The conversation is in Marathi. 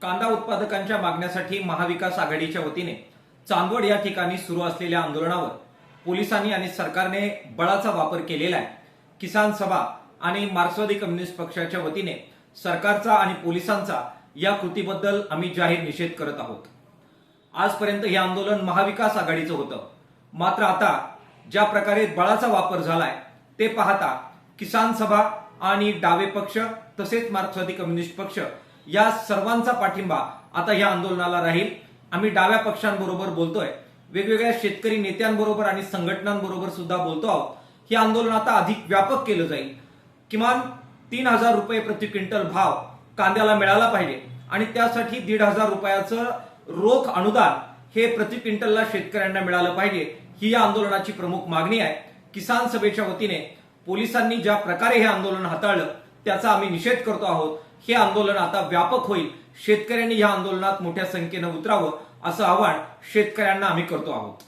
कांदा उत्पादकांच्या मागण्यासाठी महाविकास आघाडीच्या वतीने चांदवड या ठिकाणी सुरू असलेल्या आंदोलनावर पोलिसांनी आणि सरकारने बळाचा वापर केलेला आहे। किसान सभा आणि मार्क्सवादी कम्युनिस्ट पक्षाच्या वतीने सरकारचा आणि पोलिसांचा या कृतीबद्दल आम्ही जाहीर निषेध करत आहोत। आजपर्यंत हे आंदोलन महाविकास आघाडीचं होतं, मात्र आता ज्या प्रकारे बळाचा वापर झालाय ते पाहता किसान सभा आणि डावे पक्ष तसेच मार्क्सवादी कम्युनिस्ट पक्ष या सर्वांचा पाठिंबा आता या आंदोलनाला राहील। आम्ही डाव्या पक्षांबरोबर बोलतोय, वेगवेगळ्या शेतकरी नेत्यांबरोबर आणि संघटनांबरोबर सुद्धा बोलतो आहोत। हे आंदोलन आता अधिक व्यापक केलं जाईल। किमान 3000 रुपये प्रति क्विंटल भाव कांद्याला मिळाला पाहिजे आणि त्यासाठी 1500 रुपयाचं रोख अनुदान हे प्रति क्विंटलला शेतकऱ्यांना मिळालं पाहिजे, ही या आंदोलनाची प्रमुख मागणी आहे। किसान सभेच्या वतीने पोलिसांनी ज्या प्रकारे हे आंदोलन हाताळलं त्याचा आम्ही निषेध करतो आहोत। हे आंदोलन आता व्यापक होईल। शेतकऱ्यांनी या आंदोलनात मोठ्या संख्येने उतरावं असं आवाहन शेतकऱ्यांना आम्ही करतो आहोत।